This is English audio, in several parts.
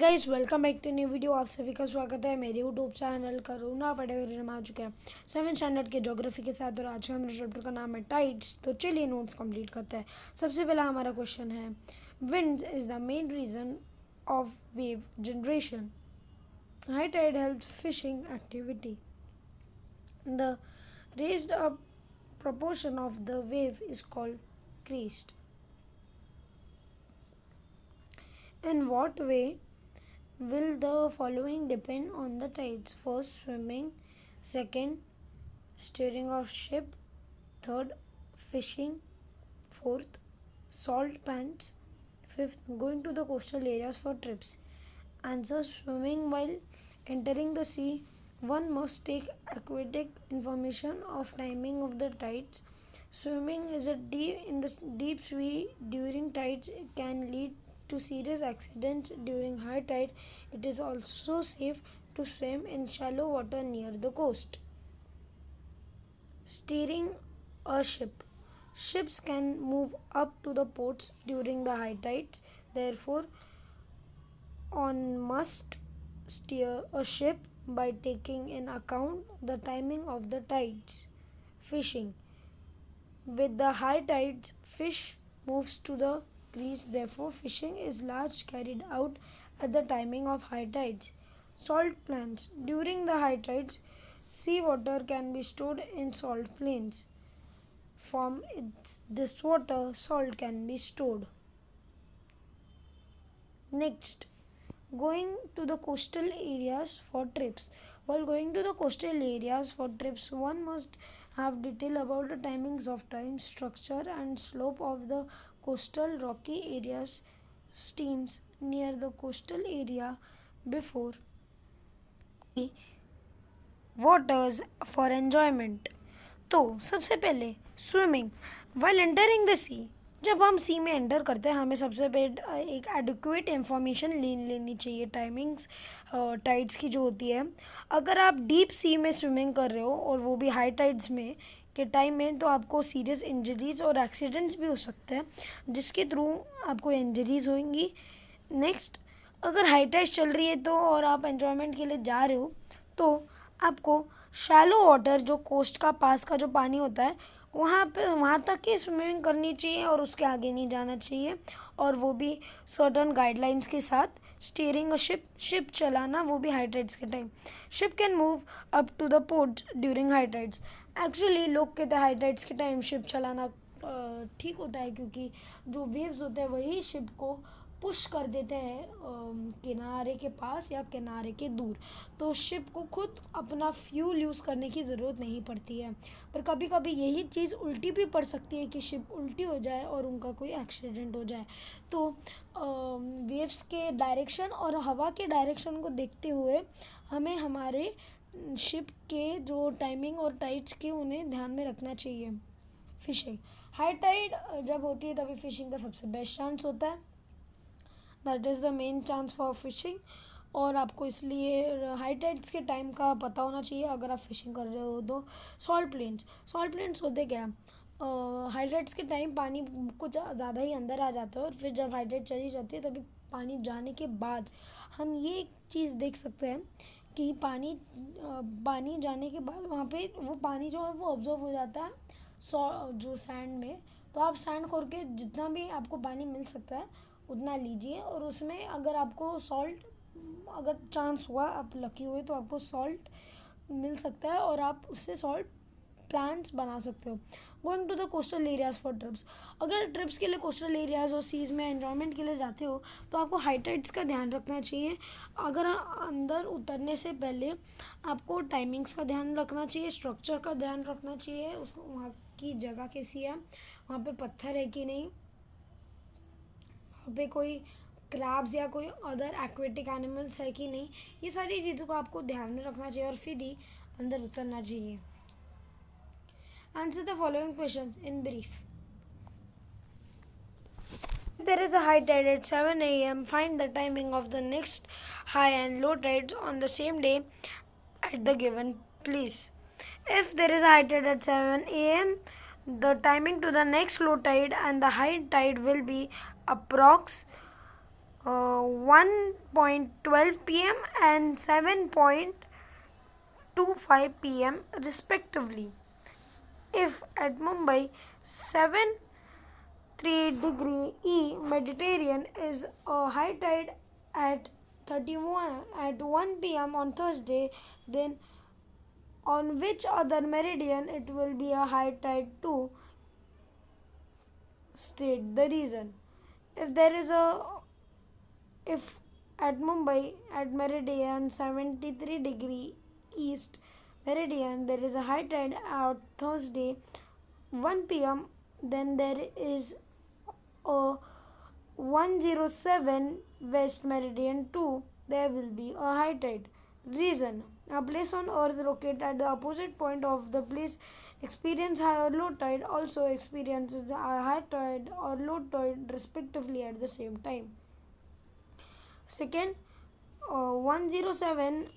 Guys, welcome back to new video. आप सभी का स्वागत है मेरे यूट्यूब चैनल करुणा पटेल में। आ चुके हैं 7th स्टैंडर्ड के ज्योग्राफी के साथ और आज का हमारे चैप्टर का नाम है टाइड्स। तो चलिए नोट्स कंप्लीट करते हैं। सबसे पहला हमारा क्वेश्चन है, winds is the main reason of wave generation. High tide helps fishing activity. The raised up proportion of the wave is called crest. In what way will the following depend on the tides? First, swimming. Second, steering of ship. Third, fishing. Fourth, salt pans. Fifth, going to the coastal areas for trips. Answer: swimming. While entering the sea, one must take aquatic information of timing of the tides. Swimming is a deep sea during tides can lead to serious accidents during high tide. It is also safe to swim in shallow water near the coast. Steering a ship. Ships can move up to the ports during the high tides. Therefore, one must steer a ship by taking in account the timing of the tides. Fishing. With the high tides, fish moves to the creeks. Therefore, fishing is largely carried out at the timing of high tides. Salt plants. During the high tides, seawater can be stored in salt plains. From this water, salt can be stored. Next, going to the coastal areas for trips. While going to the coastal areas for trips, one must have detail about the timings of time, structure and slope of the coastal rocky areas. Steams near the coastal area before waters for enjoyment. तो सबसे पहले swimming. While entering the सी, जब हम सी में enter करते हैं हमें सबसे पहले एक एडिक्वेट इंफॉर्मेशन लेनी चाहिए टाइमिंग्स टाइड्स की जो होती है। अगर आप डीप सी में स्विमिंग कर रहे हो और वो भी हाई टाइड्स में के टाइम में, तो आपको सीरियस इंजरीज और एक्सीडेंट्स भी हो सकते हैं जिसके थ्रू आपको इंजरीज होंगी। नेक्स्ट, अगर हाई टाइड्स चल रही है तो और आप एंजॉयमेंट के लिए जा रहे हो तो आपको शैलो वाटर, जो कोस्ट का पास का जो पानी होता है, वहाँ तक ही स्विमिंग करनी चाहिए और उसके आगे नहीं जाना चाहिए, और वो भी सर्टन गाइडलाइंस के साथ। स्टीयरिंग अ शिप चलाना, वो भी हाई टाइड्स के time. Ship can move up to the port during high tides. Actually लोग कहते हैं हाई टाइड्स के टाइम शिप चलाना ठीक होता है क्योंकि जो वेव्स होते हैं वही शिप को पुश कर देते हैं किनारे के पास या किनारे के दूर, तो शिप को खुद अपना फ्यूल यूज़ करने की ज़रूरत नहीं पड़ती है। पर कभी कभी यही चीज़ उल्टी भी पड़ सकती है कि शिप उल्टी हो जाए और उनका कोई एक्सीडेंट हो जाए। तो वेव्स के डायरेक्शन और हवा के डायरेक्शन को देखते हुए हमें हमारे शिप के जो टाइमिंग और टाइड्स के उन्हें ध्यान में रखना चाहिए। फिशिंग। हाई टाइड जब होती है तभी फिशिंग का सबसे बेस्ट चांस होता है। That is the main chance for fishing, और आपको इसलिए हाई टाइड्स के टाइम का पता होना चाहिए अगर आप फिशिंग कर रहे हो तो। सॉल्ट प्लेन्स होते क्या, हाई टाइड्स के टाइम पानी कुछ ज़्यादा ही अंदर आ जाता है और फिर जब हाई टाइड चली जाती है तभी पानी जाने के बाद हम ये एक चीज़ देख सकते हैं कि पानी जाने के बाद वहाँ पे वो पानी जो है वो ऑब्जर्व हो जाता है जो सैंड में। तो आप सैंड खोद के जितना भी आपको पानी मिल सकता है उतना लीजिए, और उसमें अगर आपको सॉल्ट, अगर चांस हुआ आप लकी हुए तो आपको सॉल्ट मिल सकता है और आप उससे सॉल्ट प्लांट्स बना सकते हो। Going to the coastal areas for trips. अगर ट्रिप्स के लिए कोस्टल एरियाज और सीज में एन्जॉयमेंट के लिए जाते हो तो आपको हाई टाइड्स का ध्यान रखना चाहिए। अगर अंदर उतरने से पहले आपको टाइमिंग्स का ध्यान रखना चाहिए, स्ट्रक्चर का ध्यान रखना चाहिए, उसको वहाँ की जगह कैसी है, वहाँ पे पत्थर है कि नहीं, वहाँ पे कोई क्रैब्स या कोई अदर एक्वेटिक एनिमल्स है कि नहीं, ये सारी चीज़ों को आपको ध्यान में रखना चाहिए और फिर ही अंदर उतरना चाहिए। Answer the following questions in brief. If there is a high tide at 7 a.m., find the timing of the next high and low tides on the same day at the given place. If there is a high tide at 7 a.m., the timing to the next low tide and the high tide will be approx 1:12 p.m. and 7:25 p.m. respectively. If at Mumbai 7:03 E Mediterranean is a high tide at 31 at 1 p.m. on Thursday, then on which other meridian it will be a high tide too? State the reason. If there is a if at Mumbai at meridian 73° east meridian there is a high tide at Thursday 1 p.m., then there is a 107 west meridian too there will be a high tide. Reason: a place on earth located at the opposite point of the place experience high or low tide also experiences a high tide or low tide respectively at the same time. Second, 107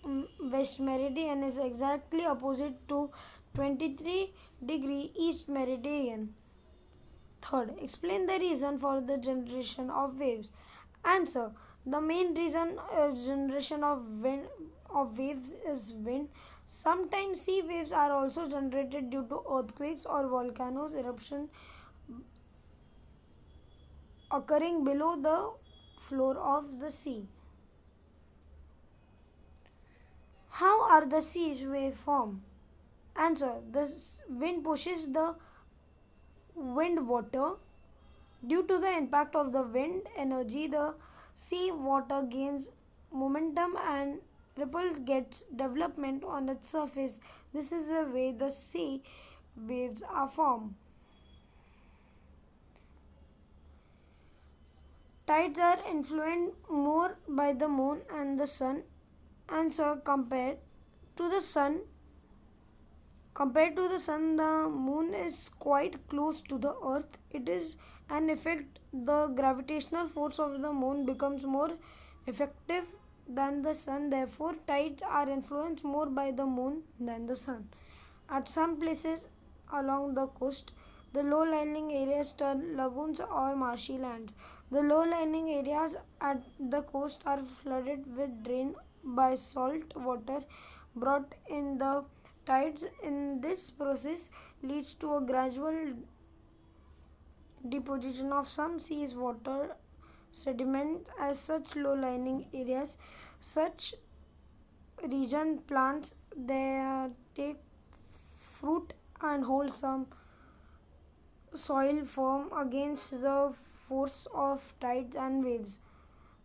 west meridian is exactly opposite to 23° east meridian. Third, explain the reason for the generation of waves. Answer: the main reason of generation of waves is wind. Sometimes sea waves are also generated due to earthquakes or volcanoes eruption occurring below the floor of the sea. How are the seas wave formed? Answer: the wind pushes the wind water. Due to the impact of the wind energy, the sea water gains momentum and ripples gets development on its surface. This is the way the sea waves are formed. Tides are influenced more by the moon and the sun. Answer: to the sun, compared to the sun, the moon is quite close to the earth. It is an effect the gravitational force of the moon becomes more effective than the sun. Therefore, tides are influenced more by the moon than the sun. At some places along the coast, the low-lying areas turn lagoons or marshy lands. The low-lying areas at the coast are flooded with rain by salt water brought in the tides. In this process leads to a gradual deposition of some seas water sediment as such low-lying areas. Such region plants they take fruit and hold some soil firm against the force of tides and waves.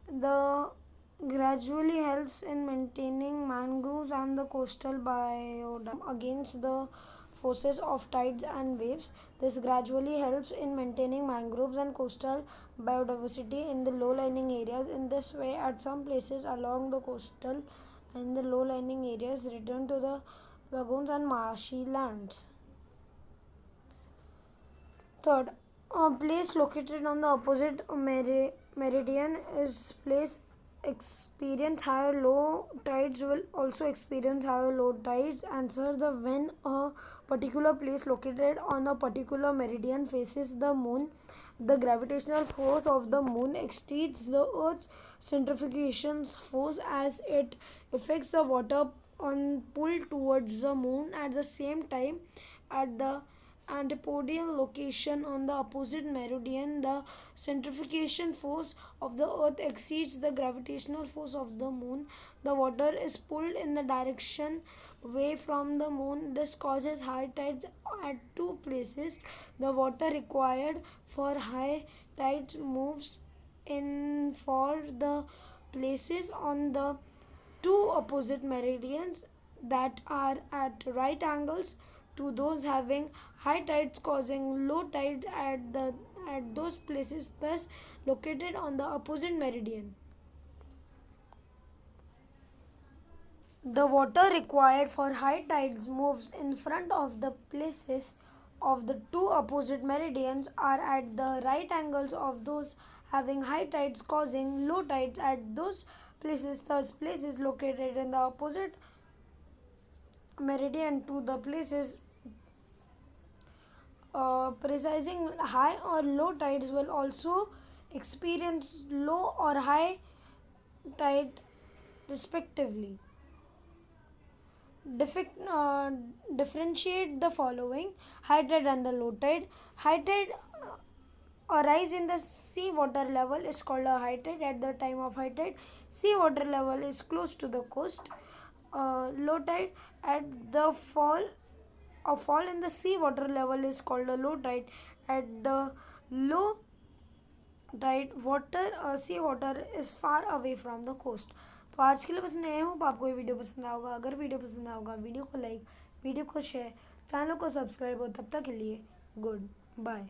The gradually helps in maintaining mangroves and the coastal biodiversity against the forces of tides and waves. This gradually helps in maintaining mangroves and coastal biodiversity in the low-lying areas. In this way, at some places along the coastal and the low-lying areas return to the lagoons and marshy lands. Third, a place located on the opposite meridian is place experience high or low tides will also experience high or low tides. Answer: the when a particular place located on a particular meridian faces the moon, the gravitational force of the moon exceeds the earth's centrifugation force as it affects the water on pull towards the moon. At the same time, at the antipodial location on the opposite meridian, the centrifugation force of the earth exceeds the gravitational force of the moon. The water is pulled in the direction away from the moon. This causes high tides at two places. The water required for high tides moves in for the places on the two opposite meridians that are at right angles to those having high tides causing low tides at those places thus located on the opposite meridian. The water required for high tides moves in front of the places of the two opposite meridians are at the right angles of those having high tides causing low tides at those places. Thus, places located in the opposite meridian to the places precising high or low tides will also experience low or high tide respectively. Diffic- uh, Differentiate the following: high tide and the low tide. High tide, a rise in the sea water level is called a high tide. At the time of high tide, sea water level is close to the coast. Low tide, at the fall, a fall in the sea water level is called a low tide. At the low tide, sea water is far away from the coast. तो आज के लिए बस नए हो, आपको ये video पसंद आएगा। अगर वीडियो पसंद आएगा, वीडियो को लाइक, वीडियो को शेयर, चैनल को सब्सक्राइब हो। तब तक के लिए गुड बाय।